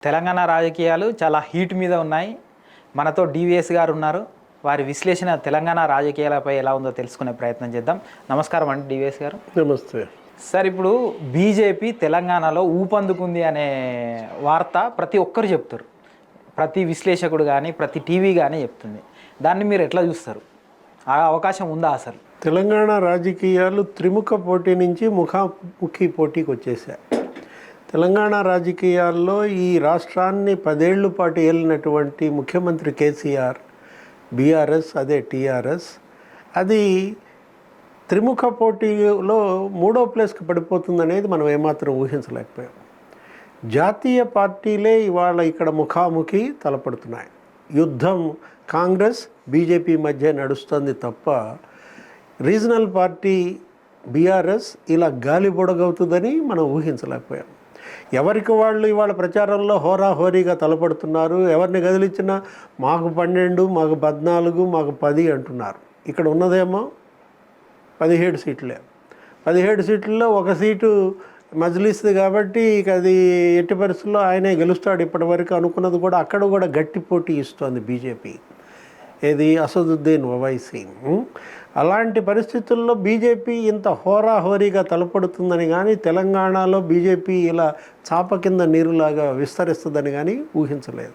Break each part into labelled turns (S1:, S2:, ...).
S1: తెలంగాణ రాజకీయాలు చాలా హీట్ మీద ఉన్నాయి. మనతో డివిఎస్ గారు ఉన్నారు. వారి విశ్లేషణ తెలంగాణ రాజకీయాలపై ఎలా ఉందో తెలుసుకునే ప్రయత్నం చేద్దాం. నమస్కారం అండి డివిఎస్ గారు.
S2: నమస్తే
S1: సార్, ఇప్పుడు బీజేపీ తెలంగాణలో ఊపందుకుంది అనే వార్త ప్రతి ఒక్కరు చెప్తారు. ప్రతి విశ్లేషకుడు కానీ ప్రతి టీవీ కానీ చెప్తుంది. దాన్ని మీరు ఎట్లా చూస్తారు? ఆ అవకాశం ఉందా అసలు?
S2: తెలంగాణ రాజకీయాలు త్రిముఖ పోటీ నుంచి ముఖాముఖి పోటీకి వచ్చేసాయి. తెలంగాణ రాజకీయాల్లో ఈ రాష్ట్రాన్ని 10 ఏళ్ల పాటు ఏలినటువంటి ముఖ్యమంత్రి కేసీఆర్, బీఆర్ఎస్ అదే టీఆర్ఎస్, అది త్రిముఖ పోటీలో 3వ ప్లేస్కి పడిపోతుందనేది మనం ఏమాత్రం ఊహించలేకపోయాం. జాతీయ పార్టీలే ఇవాళ ఇక్కడ ముఖాముఖి తలపడుతున్నాయి. యుద్ధం కాంగ్రెస్ బీజేపీ మధ్య నడుస్తుంది తప్ప రీజనల్ పార్టీ బీఆర్ఎస్ ఇలా గాలి బొడగవుతుందని మనం ఊహించలేకపోయాం. ఎవరికి వాళ్ళు ఇవాళ ప్రచారంలో హోరాహోరీగా తలపడుతున్నారు. ఎవరిని కదిలించినా మాకు 12, మాకు 14, మాకు 10 అంటున్నారు. ఇక్కడ ఉన్నదేమో 17 సీట్లే. 17 సీట్లలో ఒక సీటు మజ్లిస్ది కాబట్టి ఇక అది ఎట్టి పరిస్థితుల్లో ఆయనే గెలుస్తాడు ఇప్పటి వరకు అనుకున్నది కూడా అక్కడ కూడా గట్టి పోటీ ఇస్తోంది బీజేపీ. ఏది అసదుద్దీన్ ఓవైసీ. అలాంటి పరిస్థితుల్లో బీజేపీ ఇంత హోరాహోరీగా తలపడుతుందని కానీ తెలంగాణలో బీజేపీ ఇలా చాప కింద నీరులాగా విస్తరిస్తుందని కానీ ఊహించలేదు.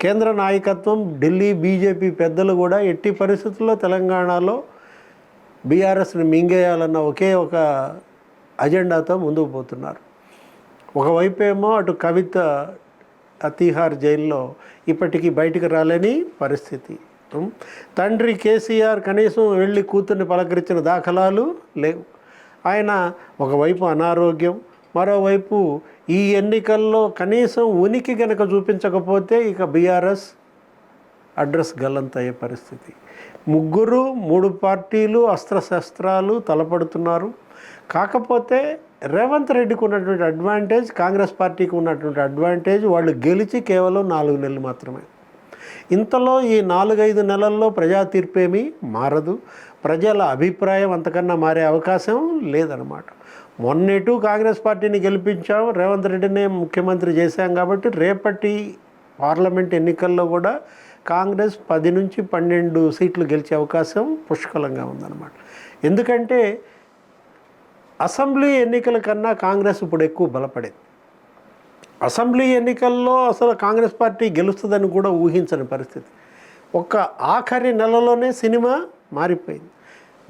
S2: కేంద్ర నాయకత్వం, ఢిల్లీ బీజేపీ పెద్దలు కూడా ఎట్టి పరిస్థితుల్లో తెలంగాణలో బీఆర్ఎస్ని మింగేయాలన్న ఒకే ఒక అజెండాతో ముందుకు పోతున్నారు. ఒకవైపు ఏమో అటు కవిత తిహార్ జైల్లో ఇప్పటికీ బయటికి రాలేని పరిస్థితి. తండ్రి కేసీఆర్ కనీసం వెళ్ళి కూతుర్ని పలకరించిన దాఖలాలు లేవు. ఆయన ఒకవైపు అనారోగ్యం, మరోవైపు ఈ ఎన్నికల్లో కనీసం ఉనికి గనక చూపించకపోతే ఇక బీఆర్ఎస్ అడ్రస్ గల్లంతయ్యే పరిస్థితి. 3 పార్టీలు అస్త్రశస్త్రాలు తలపడుతున్నారు. కాకపోతే రేవంత్ రెడ్డికి ఉన్నటువంటి అడ్వాంటేజ్, కాంగ్రెస్ పార్టీకి ఉన్నటువంటి అడ్వాంటేజ్, వాళ్ళు గెలిచి కేవలం 4 నెలలు మాత్రమే. ఇంతలో ఈ 4-5 నెలల్లో ప్రజా తీర్పు ఏమీ మారదు. ప్రజల అభిప్రాయం అంతకన్నా మారే అవకాశం లేదనమాట. మొన్నెటు కాంగ్రెస్ పార్టీని గెలిపించాం, రేవంత్ రెడ్డిని ముఖ్యమంత్రి చేశాం కాబట్టి రేపటి పార్లమెంట్ ఎన్నికల్లో కూడా కాంగ్రెస్ 10 నుంచి 12 సీట్లు గెలిచే అవకాశం పుష్కలంగా ఉందన్నమాట. ఎందుకంటే అసెంబ్లీ ఎన్నికల కన్నా కాంగ్రెస్ ఇప్పుడు ఎక్కువ బలపడేది. అసెంబ్లీ ఎన్నికల్లో అసలు కాంగ్రెస్ పార్టీ గెలుస్తుందని కూడా ఊహించని పరిస్థితి. ఒక్క ఆఖరి నెలలోనే సినిమా మారిపోయింది.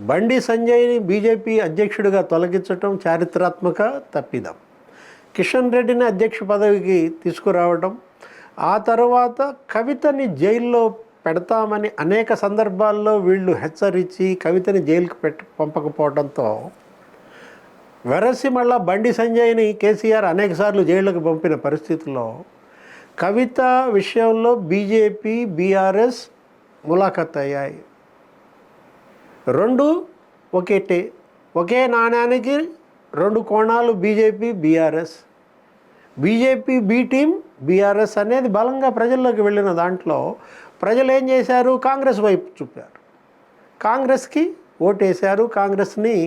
S2: బండి సంజయ్ని బీజేపీ అధ్యక్షుడిగా తొలగించడం చారిత్రాత్మక తప్పిదం. కిషన్ రెడ్డిని అధ్యక్ష పదవికి తీసుకురావడం, ఆ తర్వాత కవితని జైల్లో పెడతామని అనేక సందర్భాల్లో వీళ్ళు హెచ్చరించి కవితని జైలుకి పంపకపోవడంతో వెరసి మళ్ళా బండి సంజయ్ని కేసీఆర్ అనేకసార్లు జైళ్ళకు పంపిన పరిస్థితుల్లో కవిత విషయంలో బీజేపీ బీఆర్ఎస్ ములాఖత్ అయ్యాయి. 2 ఒకటే, ఒకే నాణ్యానికి 2 కోణాలు. BJP BRS, BJP be team BRS అనేది బలంగా ప్రజల్లోకి వెళ్ళిన దాంట్లో ప్రజలు ఏం చేశారు? కాంగ్రెస్ వైపు చూపారు, కాంగ్రెస్కి ఓటేశారు, కాంగ్రెస్ని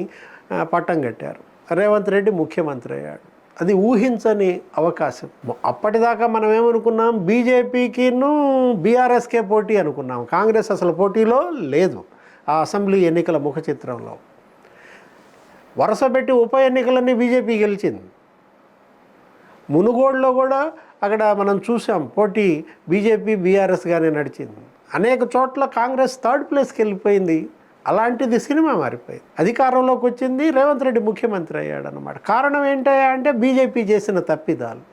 S2: పట్టం కట్టారు. రేవంత్ రెడ్డి ముఖ్యమంత్రి అయ్యాడు. అది ఊహించని అవకాశం. అప్పటిదాకా మనం ఏమనుకున్నాం? బీజేపీకిను బీఆర్ఎస్కే పోటీ అనుకున్నాం. కాంగ్రెస్ అసలు పోటీలో లేదు ఆ అసెంబ్లీ ఎన్నికల ముఖ చిత్రంలో. వరుసపెట్టి ఉప ఎన్నికలన్నీ బీజేపీ గెలిచింది. మునుగోడులో కూడా అక్కడ మనం చూసాం పోటీ బీజేపీ బీఆర్ఎస్గానే నడిచింది. అనేక చోట్ల కాంగ్రెస్ 3rd ప్లేస్కి వెళ్ళిపోయింది. అలాంటిది సినిమా మారిపోయింది. అధికారంలోకి వచ్చింది, రేవంత్ రెడ్డి ముఖ్యమంత్రి అయ్యాడనమాట. కారణం ఏంటయ్యా అంటే బీజేపీ చేసిన తప్పిదాలు.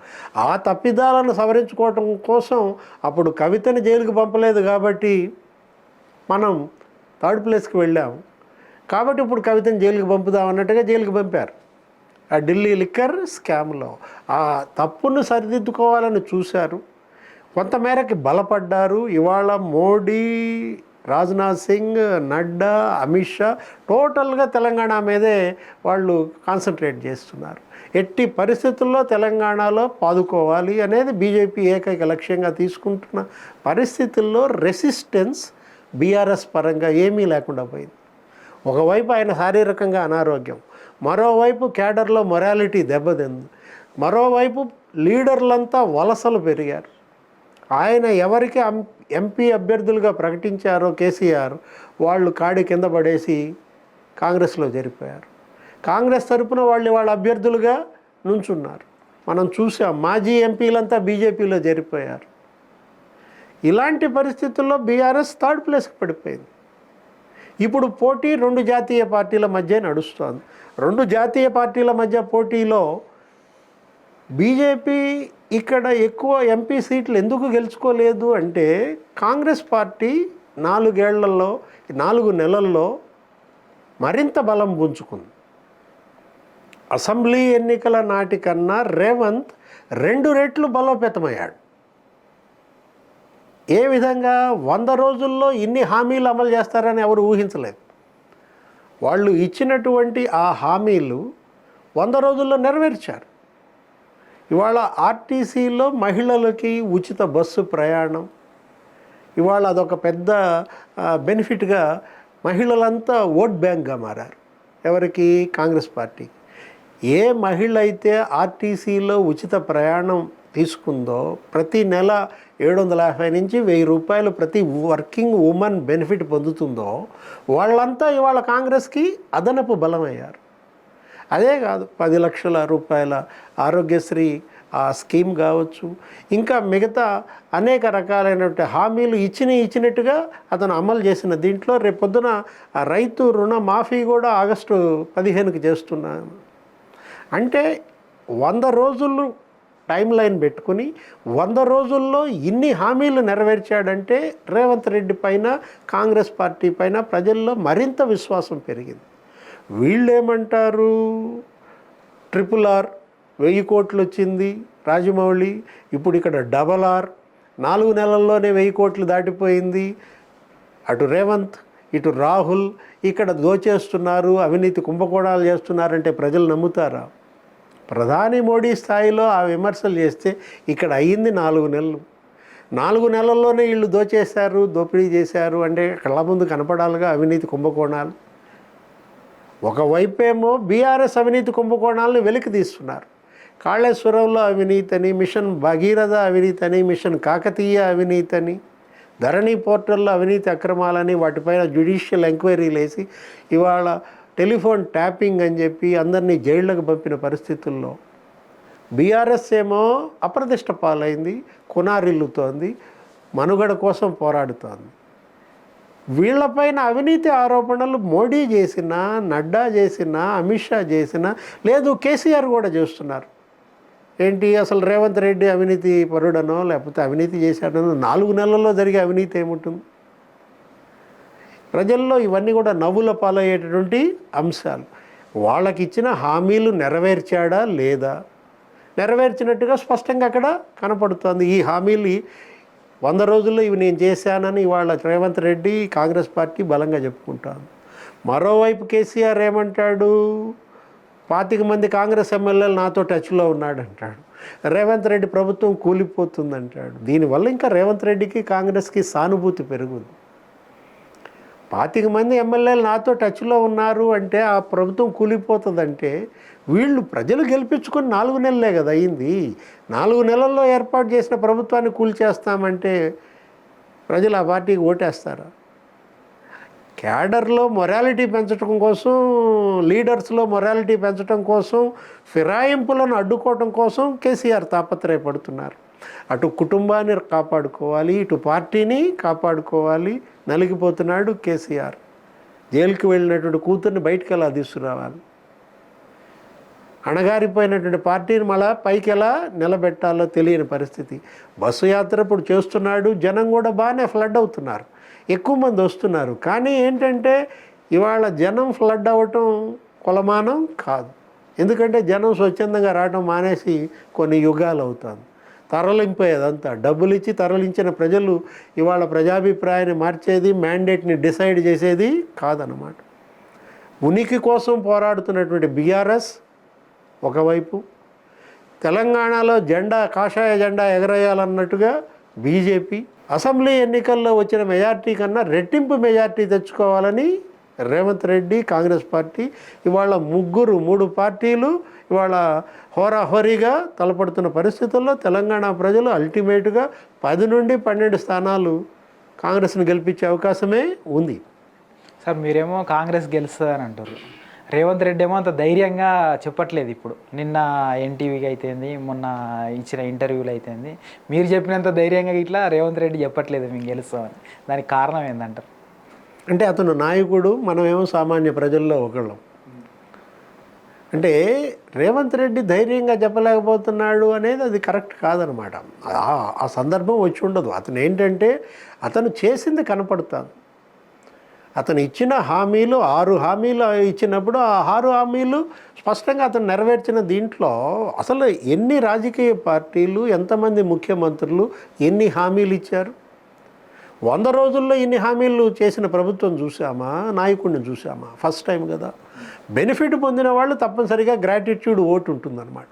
S2: ఆ తప్పిదాలను సవరించుకోవటం కోసం అప్పుడు కవితని జైలుకి పంపలేదు కాబట్టి మనం 3rd ప్లేస్కి వెళ్ళాము. కాబట్టి ఇప్పుడు కవితని జైలుకి పంపుదాం అన్నట్టుగా జైలుకి పంపారు. ఆ ఢిల్లీ లిక్కర్ స్కామ్లో ఆ తప్పును సరిదిద్దుకోవాలని చూశారు. కొంతమేరకి బలపడ్డారు. ఇవాళ మోడీ, రాజ్నాథ్ సింగ్, నడ్డా, అమిత్ షా టోటల్గా తెలంగాణ మీదే వాళ్ళు కాన్సన్ట్రేట్ చేస్తున్నారు. ఎట్టి పరిస్థితుల్లో తెలంగాణలో పాదుకోవాలి అనేది బీజేపీ ఏకైక లక్ష్యంగా తీసుకుంటున్న పరిస్థితుల్లో రెసిస్టెన్స్ బీఆర్ఎస్ పరంగా ఏమీ లేకుండా పోయింది. ఒకవైపు ఆయన శారీరకంగా అనారోగ్యం, మరోవైపు క్యాడర్లో మొరాలిటీ దెబ్బతింది, మరోవైపు లీడర్లంతా వలసలు పెరిగారు. ఆయన ఎవరికి ఎంపీ అభ్యర్థులుగా ప్రకటించారో కేసీఆర్, వాళ్ళు కాడి కింద పడేసి కాంగ్రెస్లో చేరిపోయారు. కాంగ్రెస్ తరపున వాళ్ళ అభ్యర్థులుగా నుంచున్నారు. మనం చూసాం, మాజీ ఎంపీలంతా బీజేపీలో చేరిపోయారు. ఇలాంటి పరిస్థితుల్లో బీఆర్ఎస్ థర్డ్ ప్లేస్కి పడిపోయింది. ఇప్పుడు పోటీ 2 జాతీయ పార్టీల మధ్య నడుస్తోంది. 2 జాతీయ పార్టీల మధ్య పోటీలో బీజేపీ ఇక్కడ ఎక్కువ ఎంపీ సీట్లు ఎందుకు గెలుచుకోలేదు అంటే, కాంగ్రెస్ పార్టీ 4 నెలల్లో మరింత బలం పుంజుకుంది. అసెంబ్లీ ఎన్నికల నాటికన్నా రేవంత్ 2 రెట్లు బలోపేతమయ్యాడు. ఏ విధంగా 100 రోజుల్లో ఇన్ని హామీలు అమలు చేస్తారని ఎవరు ఊహించలేదు. వాళ్ళు ఇచ్చినటువంటి ఆ హామీలు 100 రోజుల్లో నెరవేర్చారు. ఇవాళ ఆర్టీసీలో మహిళలకి ఉచిత బస్సు ప్రయాణం, ఇవాళ అదొక పెద్ద బెనిఫిట్గా మహిళలంతా ఓట్ బ్యాంక్గా మారారు. ఎవరికి? కాంగ్రెస్ పార్టీ. ఏ మహిళ అయితే ఆర్టీసీలో ఉచిత ప్రయాణం తీసుకుందో, ప్రతి నెల 750 నుంచి 1000 రూపాయలు ప్రతి వర్కింగ్ ఉమెన్ బెనిఫిట్ పొందుతుందో, వాళ్ళంతా ఇవాళ కాంగ్రెస్కి అదనపు బలమయ్యారు. అదే కాదు, 10 లక్షల రూపాయల ఆరోగ్యశ్రీ ఆ స్కీమ్ కావచ్చు, ఇంకా మిగతా అనేక రకాలైనటువంటి హామీలు ఇచ్చినట్టుగా అతను అమలు చేసిన దీంట్లో రేపొద్దున ఆ రైతు రుణ మాఫీ కూడా ఆగస్టు 15కి చేస్తున్నాను. అంటే 100 రోజులు టైం లైన్ పెట్టుకుని 100 రోజుల్లో ఇన్ని హామీలు నెరవేర్చాడంటే రేవంత్ రెడ్డి పైన, కాంగ్రెస్ పార్టీ పైన ప్రజల్లో మరింత విశ్వాసం పెరిగింది. వీళ్ళేమంటారు? RRR 1000 కోట్లు వచ్చింది రాజమౌళి, ఇప్పుడు ఇక్కడ RRR 4 నెలల్లోనే 1000 కోట్లు దాటిపోయింది. అటు రేవంత్, ఇటు రాహుల్ ఇక్కడ దోచేస్తున్నారు, అవినీతి కుంభకోణాలు చేస్తున్నారంటే ప్రజలు నమ్ముతారా? ప్రధాని మోడీ స్థాయిలో ఆ విమర్శలు చేస్తే ఇక్కడ అయ్యింది 4 నెలలు. 4 నెలల్లోనే వీళ్ళు దోచేశారు, దోపిడీ చేశారు అంటే కళ్ళ ముందు కనపడాలిగా అవినీతి కుంభకోణాలు. ఒకవైపేమో బీఆర్ఎస్ అవినీతి కుంభకోణాలను వెలికి తీస్తున్నారు. కాళేశ్వరంలో అవినీతని, మిషన్ భగీరథ అవినీతని, మిషన్ కాకతీయ అవినీతని, ధరణి పోర్టల్లో అవినీతి అక్రమాలని, వాటిపైన జ్యుడిషియల్ ఎంక్వైరీలు వేసి ఇవాళ టెలిఫోన్ ట్యాపింగ్ అని చెప్పి అందరినీ జైళ్ళకు పంపిన పరిస్థితుల్లో బీఆర్ఎస్ ఏమో అప్రతిష్ట పాలైంది, కునారిల్లుతోంది, మనుగడ కోసం పోరాడుతోంది. వీళ్ళపైన అవినీతి ఆరోపణలు మోడీ చేసినా, నడ్డా చేసినా, అమిత్ షా చేసినా, లేదు కేసీఆర్ కూడా చేస్తున్నారు. ఏంటి అసలు రేవంత్ రెడ్డి అవినీతి పరుడనో లేకపోతే అవినీతి చేశాడనో? 4 నెలల్లో జరిగే అవినీతి ఏముంటుంది? ప్రజల్లో ఇవన్నీ కూడా నవ్వుల పాలయ్యేటటువంటి అంశాలు. వాళ్ళకి ఇచ్చిన హామీలు నెరవేర్చాడా లేదా? నెరవేర్చినట్టుగా స్పష్టంగా అక్కడ కనపడుతోంది. ఈ హామీలు 100 రోజుల్లో ఇవి నేను చేశానని ఇవాళ రేవంత్ రెడ్డి, కాంగ్రెస్ పార్టీ బలంగా చెప్పుకుంటాను. మరోవైపు కేసీఆర్ ఏమంటాడు? 25 మంది కాంగ్రెస్ ఎమ్మెల్యేలు నాతో టచ్లో ఉన్నాడంటాడు. రేవంత్ రెడ్డి ప్రభుత్వం కూలిపోతుందంటాడు. దీనివల్ల ఇంకా రేవంత్ రెడ్డికి, కాంగ్రెస్కి సానుభూతి పెరుగుంది. 25 మంది ఎమ్మెల్యేలు నాతో టచ్లో ఉన్నారు అంటే ఆ ప్రభుత్వం కూలిపోతుందంటే, వీళ్ళు ప్రజలు గెలిపించుకొని 4 నెలలే కదా అయింది. 4 నెలల్లో ఏర్పాటు చేసిన ప్రభుత్వాన్ని కూల్చేస్తామంటే ప్రజలు ఆ పార్టీకి ఓటేస్తారా? క్యాడర్లో మొరాలిటీ పెంచడం కోసం, లీడర్స్లో మొరాలిటీ పెంచడం కోసం, ఫిరాయింపులను అడ్డుకోవడం కోసం కేసీఆర్ తాపత్రయపడుతున్నారు. అటు కుటుంబాన్ని కాపాడుకోవాలి, ఇటు పార్టీని కాపాడుకోవాలి. నలిగిపోతున్నాడు కేసీఆర్. జైలుకి వెళ్ళినటువంటి కూతుర్ని బయటికి ఎలా తీసుకురావాలి? అణగారిపోయినటువంటి పార్టీని మళ్ళా పైకి ఎలా నిలబెట్టాలో తెలియని పరిస్థితి. బస్సు యాత్ర ఇప్పుడు చేస్తున్నాడు, జనం కూడా బాగానే ఫ్లడ్ అవుతున్నారు, ఎక్కువ మంది వస్తున్నారు. కానీ ఏంటంటే ఇవాళ జనం ఫ్లడ్ అవ్వటం కొలమానం కాదు. ఎందుకంటే జనం స్వచ్ఛందంగా రావడం మానేసి కొన్ని యుగాలు అవుతుంది. తరలింపోయేదంతా డబ్బులు ఇచ్చి తరలించిన ప్రజలు ఇవాళ ప్రజాభిప్రాయాన్ని మార్చేది, మ్యాండేట్ని డిసైడ్ చేసేది కాదన్నమాట. ఉనికి కోసం పోరాడుతున్నటువంటి బీఆర్ఎస్ ఒకవైపు, తెలంగాణలో కాషాయ జెండా ఎగరేయాలన్నట్టుగా బీజేపీ, అసెంబ్లీ ఎన్నికల్లో వచ్చిన మెజార్టీ కన్నా రెట్టింపు మెజార్టీ తెచ్చుకోవాలని రేవంత్ రెడ్డి కాంగ్రెస్ పార్టీ ఇవాళ మూడు పార్టీలు ఇవాళ హోరాహోరీగా తలపడుతున్న పరిస్థితుల్లో తెలంగాణ ప్రజలు అల్టిమేట్గా 10 నుండి 12 స్థానాలు కాంగ్రెస్ను గెలిపించే అవకాశమే ఉంది.
S1: సార్ మీరేమో కాంగ్రెస్ గెలుస్తుంది అని అంటారు, రేవంత్ రెడ్డి ఏమో అంత ధైర్యంగా చెప్పట్లేదు. ఇప్పుడు నిన్న ఎన్టీవీకి అయితేంది, మొన్న ఇచ్చిన ఇంటర్వ్యూలు అయితేంది, మీరు చెప్పినంత ధైర్యంగా ఇట్లా రేవంత్ రెడ్డి చెప్పట్లేదు మేము గెలుస్తామని. దానికి కారణం ఏంటంటారు?
S2: అంటే అతను నాయకుడు, మనమేమో సామాన్య ప్రజల్లో ఒకళ్ళం. అంటే రేవంత్ రెడ్డి ధైర్యంగా చెప్పలేకపోతున్నాడు అనేది అది కరెక్ట్ కాదనమాట. ఆ సందర్భం వచ్చి ఉండదు. అతను ఏంటంటే అతను చేసింది కనపడుతుంది. అతను ఇచ్చిన హామీలు 6 హామీలు ఇచ్చినప్పుడు ఆ 6 హామీలు స్పష్టంగా అతను నెరవేర్చిన దీంట్లో అసలు ఎన్ని రాజకీయ పార్టీలు, ఎంతమంది ముఖ్యమంత్రులు ఎన్ని హామీలు ఇచ్చారు? 100 రోజుల్లో ఇన్ని హామీలు చేసిన ప్రభుత్వం చూసామా? నాయకుడిని చూసామా? ఫస్ట్ టైం కదా. బెనిఫిట్ పొందిన వాళ్ళు తప్పనిసరిగా గ్రాటిట్యూడ్ ఓటు ఉంటుందన్నమాట.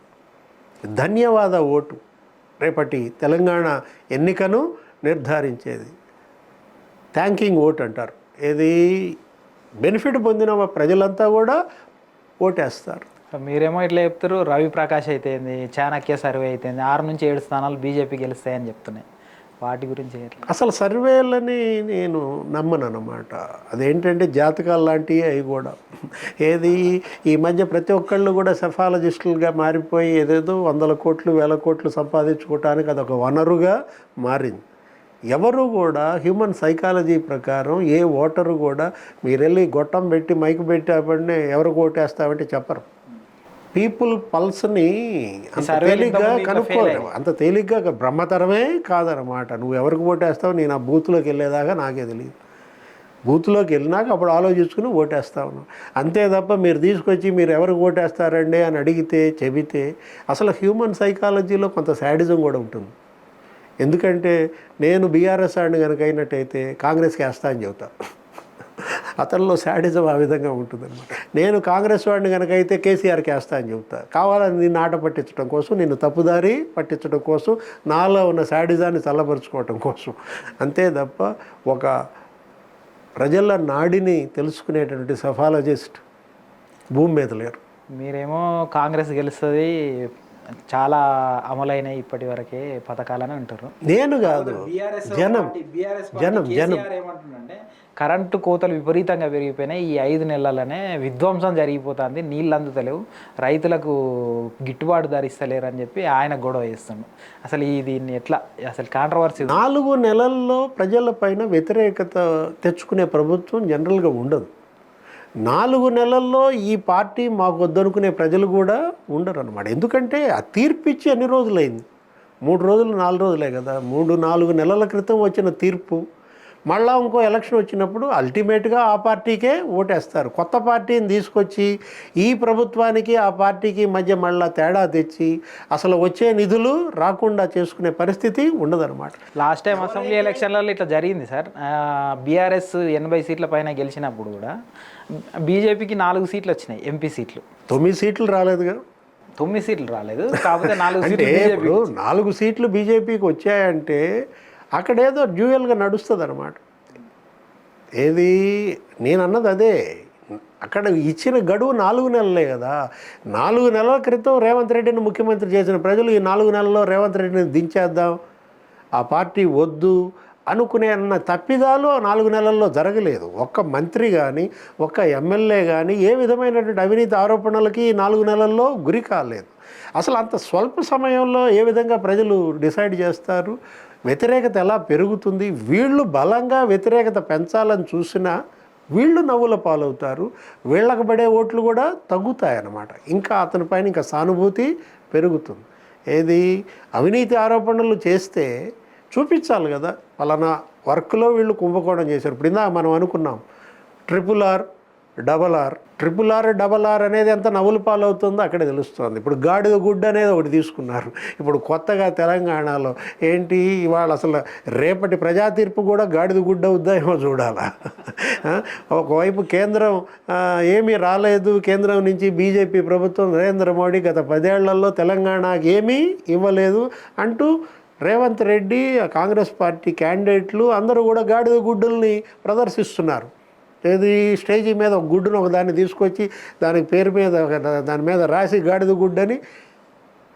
S2: ధన్యవాద ఓటు రేపటి తెలంగాణ ఎన్నికను నిర్ధారించేది. థ్యాంకింగ్ ఓట్ అంటారు. ఏది బెనిఫిట్ పొందిన ప్రజలంతా కూడా ఓటేస్తారు.
S1: మీరేమో ఇట్లా చెప్తారు, రవి ప్రకాష్ అయితేంది, చాణక్య సర్వే అయితేంది 6 నుంచి 7 స్థానాలు బీజేపీ గెలుస్తాయని చెప్తున్నాయి. వాటి గురించి
S2: అసలు సర్వేలని నేను నమ్మను అన్నమాట. అదేంటంటే జాతకాలు లాంటివి అవి కూడా. ఏది ఈ మధ్య ప్రతి ఒక్కళ్ళు కూడా సెఫాలజిస్టులుగా మారిపోయి ఏదేదో 100 కోట్లు 1000 కోట్లు సంపాదించుకోవటానికి అదొక వనరుగా మారింది. ఎవరు కూడా హ్యూమన్ సైకాలజీ ప్రకారం ఏ ఓటరు కూడా మీరు వెళ్ళి గొట్టం పెట్టి మైకు పెట్టి అప్పటినే ఎవరికి ఓటేస్తామంటే చెప్పరు. పీపుల్ పల్స్ని అంత తేలిగ్గా కనుక్కోలేము. అంత తేలిగ్గా బ్రహ్మతరమే కాదనమాట. నువ్వు ఎవరికి ఓటేస్తావు, నేను ఆ బూత్లోకి వెళ్ళేదాకా నాకే తెలియదు. బూత్లోకి వెళ్ళినాక అప్పుడు ఆలోచించుకుని ఓటేస్తా ఉన్నాం అంతే తప్ప మీరు తీసుకొచ్చి మీరు ఎవరికి ఓటేస్తారండి అని అడిగితే చెబితే అసలు హ్యూమన్ సైకాలజీలో కొంత శాడిజం కూడా ఉంటుంది. ఎందుకంటే నేను బీఆర్ఎస్ ఆడిని కనుక అయినట్టయితే కాంగ్రెస్కి వేస్తా అని చెబుతా. అతనిలో శాడిజం ఆ విధంగా ఉంటుందన్నమాట. నేను కాంగ్రెస్ వాడిని కనుక అయితే కేసీఆర్కి వేస్తా అని చెబుతా. కావాలని నిన్ను ఆట పట్టించడం కోసం, నిన్ను తప్పుదారి పట్టించడం కోసం, నాలో ఉన్న శాడిజాన్ని చల్లబరుచుకోవటం కోసం. అంతే తప్ప ఒక ప్రజల నాడిని తెలుసుకునేటువంటి సెఫాలజిస్ట్ భూమి మీద లేరు.
S1: మీరేమో కాంగ్రెస్ గెలుస్తుంది, చాలా అమలైనవి ఇప్పటి వరకే పథకాలని అంటారు.
S2: నేను కాదు, జనం జనం జనం
S1: ఏమంటుందంటే కరెంటు కోతలు విపరీతంగా పెరిగిపోయినాయి. ఈ 5 నెలలనే విధ్వంసం జరిగిపోతుంది, నీళ్ళు అందుతలేవు, రైతులకు గిట్టుబాటు ధర ఇస్తలేరు అని చెప్పి ఆయన గొడవ చేస్తున్నాడు. అసలు దీన్ని ఎట్లా అసలు కాంట్రవర్సీ?
S2: 4 నెలల్లో ప్రజలపైన వ్యతిరేకత తెచ్చుకునే ప్రభుత్వం జనరల్గా ఉండదు. 4 నెలల్లో ఈ పార్టీ మాకు వద్దనుకునే ప్రజలు కూడా ఉండరు అనమాట. ఎందుకంటే ఆ తీర్పు ఇచ్చి ఎన్ని రోజులైంది? 3 రోజులు 4 రోజులే కదా. 3-4 నెలల క్రితం వచ్చిన తీర్పు మళ్ళీ ఇంకో ఎలక్షన్ వచ్చినప్పుడు అల్టిమేట్గా ఆ పార్టీకే ఓటేస్తారు. కొత్త పార్టీని తీసుకొచ్చి ఈ ప్రభుత్వానికి ఆ పార్టీకి మధ్య మళ్ళీ తేడా తెచ్చి అసలు వచ్చే నిధులు రాకుండా చేసుకునే పరిస్థితి ఉండదన్నమాట.
S1: లాస్ట్ టైం అసెంబ్లీ ఎలక్షన్లలో ఇట్లా జరిగింది సార్. బీఆర్ఎస్ 80 సీట్ల పైన గెలిచినప్పుడు కూడా బీజేపీకి 4 సీట్లు వచ్చినాయి, ఎంపీ సీట్లు.
S2: 9 సీట్లు రాలేదుగా.
S1: 9 సీట్లు రాలేదు, కాకపోతే 4
S2: అంటే ఇప్పుడు 4 సీట్లు బీజేపీకి వచ్చాయంటే అక్కడేదో డ్యూయల్గా నడుస్తుంది అనమాట. ఏది నేను అన్నది అదే. అక్కడ ఇచ్చిన గడువు 4 నెలలే కదా. 4 నెలల క్రితం రేవంత్ రెడ్డిని ముఖ్యమంత్రి చేసిన ప్రజలు ఈ 4 నెలల్లో రేవంత్ రెడ్డిని దించేద్దాం, ఆ పార్టీ వద్దు అనుకునే అన్న తప్పిదాలు 4 నెలల్లో జరగలేదు. ఒక్క మంత్రి కానీ ఒక్క ఎమ్మెల్యే కానీ ఏ విధమైనటువంటి అవినీతి ఆరోపణలకి 4 నెలల్లో గురి కాలేదు. అసలు అంత స్వల్ప సమయంలో ఏ విధంగా ప్రజలు డిసైడ్ చేస్తారు? వ్యతిరేకత ఎలా పెరుగుతుంది? వీళ్ళు బలంగా వ్యతిరేకత పెంచాలని చూసినా వీళ్ళు నవ్వుల పాలవుతారు, వీళ్ళకి పడే ఓట్లు కూడా తగ్గుతాయన్నమాట. ఇంకా అతని పైన ఇంకా సానుభూతి పెరుగుతుంది. ఏది అవినీతి ఆరోపణలు చేస్తే చూపించాలి కదా, పలానా వర్క్లో వీళ్ళు కుంభకోణం చేశారు. ఇప్పుడు ఇందా మనం అనుకున్నాం RRR, RRR అనేది ఎంత నవ్వుల పాలవుతుందో అక్కడే తెలుస్తుంది. ఇప్పుడు గాడిద గుడ్డ అనేది ఒకటి తీసుకున్నారు. ఇప్పుడు కొత్తగా తెలంగాణలో ఏంటి ఇవాళ అసలు రేపటి ప్రజా తీర్పు కూడా గాడిద గుడ్డ అవుద్దామో చూడాలా. ఒకవైపు కేంద్రం ఏమీ రాలేదు, కేంద్రం నుంచి బీజేపీ ప్రభుత్వం నరేంద్ర మోడీ గత 10 ఏళ్లలో తెలంగాణకి ఏమీ ఇవ్వలేదు అంటూ రేవంత్ రెడ్డి కాంగ్రెస్ పార్టీ క్యాండిడేట్లు అందరూ కూడా గాడిద గుడ్డల్ని ప్రదర్శిస్తున్నారు. ఏది స్టేజీ మీద ఒక గుడ్డును ఒక దాన్ని తీసుకొచ్చి దానికి పేరు మీద దాని మీద రాసి గాడిద గుడ్డని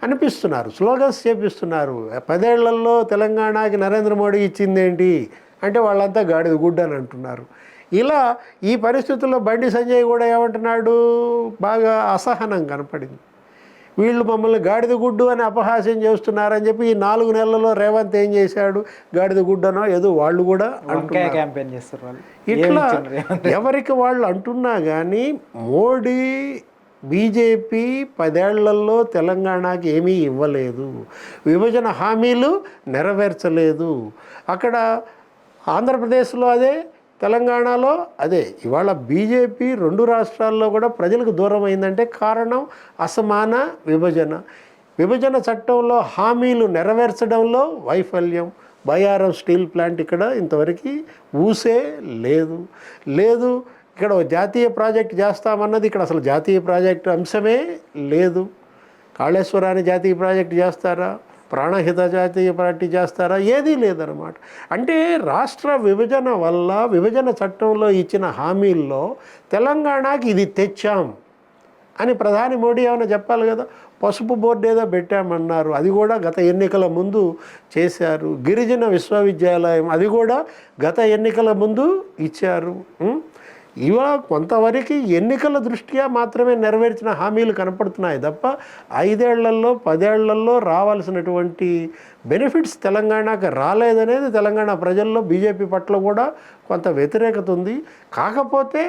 S2: అనిపిస్తున్నారు, స్లోగన్స్ చేపిస్తున్నారు. 10 ఏళ్లలో తెలంగాణకి నరేంద్ర మోడీ ఇచ్చిందేంటి అంటే వాళ్ళంతా గాడిద గుడ్డ అని అంటున్నారు. ఇలా ఈ పరిస్థితుల్లో బండి సంజయ్ కూడా ఏమంటున్నాడు, బాగా అసహనం కనపడింది. వీళ్ళు మమ్మల్ని గాడిద గుడ్డు అని అపహాస్యం చేస్తున్నారని చెప్పి ఈ 4 నెలల్లో రేవంత్ ఏం చేశాడు, గాడిద గుడ్డనో ఏదో వాళ్ళు కూడా
S1: క్యాంపెయిన్ చేస్తారు వాళ్ళు.
S2: ఇట్లా ఎవరికి వాళ్ళు అంటున్నా కానీ మోడీ బీజేపీ 10 ఏళ్లలో తెలంగాణకి ఏమీ ఇవ్వలేదు, విభజన హామీలు నెరవేర్చలేదు. అక్కడ ఆంధ్రప్రదేశ్లో అదే, తెలంగాణలో అదే. ఇవాళ బీజేపీ 2 రాష్ట్రాల్లో కూడా ప్రజలకు దూరం అయిందంటే కారణం అసమాన విభజన చట్టంలో హామీలు నెరవేర్చడంలో వైఫల్యం. బయ్యారం స్టీల్ ప్లాంట్ ఇక్కడ ఇంతవరకు ఊసే లేదు. ఇక్కడ జాతీయ ప్రాజెక్ట్ చేస్తామన్నది ఇక్కడ అసలు జాతీయ ప్రాజెక్టు అంశమే లేదు. కాళేశ్వరాన్ని జాతీయ ప్రాజెక్టు చేస్తారా, ప్రాణహిత జాతీయ పార్టీ చేస్తారా, ఏదీ లేదన్నమాట. అంటే రాష్ట్ర విభజన వల్ల విభజన చట్టంలో ఇచ్చిన హామీల్లో తెలంగాణకి ఇది తెచ్చాం అని ప్రధాని మోడీ ఏమైనా చెప్పాలి కదా. పసుపు బోర్డు ఏదో పెట్టామన్నారు, అది కూడా గత ఎన్నికల ముందు చేశారు. గిరిజన విశ్వవిద్యాలయం అది కూడా గత ఎన్నికల ముందు ఇచ్చారు. ఇవాళ కొంతవరకు ఎన్నికల దృష్ట్యా మాత్రమే నెరవేర్చిన హామీలు కనపడుతున్నాయి తప్ప 5 ఏళ్లలో 10 ఏళ్లలో రావాల్సినటువంటి బెనిఫిట్స్ తెలంగాణకు రాలేదనేది తెలంగాణ ప్రజల్లో బీజేపీ పట్ల కూడా కొంత వ్యతిరేకత ఉంది. కాకపోతే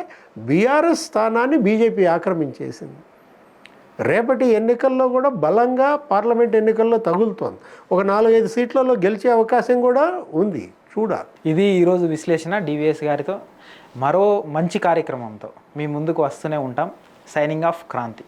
S2: బీఆర్ఎస్ స్థానాన్ని బీజేపీ ఆక్రమించేసింది. రేపటి ఎన్నికల్లో కూడా బలంగా పార్లమెంట్ ఎన్నికల్లో తగులుతోంది. ఒక 4-5 సీట్లలో గెలిచే అవకాశం కూడా ఉంది, చూడాలి.
S1: ఇది ఈరోజు విశ్లేషణ డివిఎస్ గారితో. మరో మంచి కార్యక్రమంతో మీ ముందుకు వస్తూనే ఉంటాం. Signing off Kranti.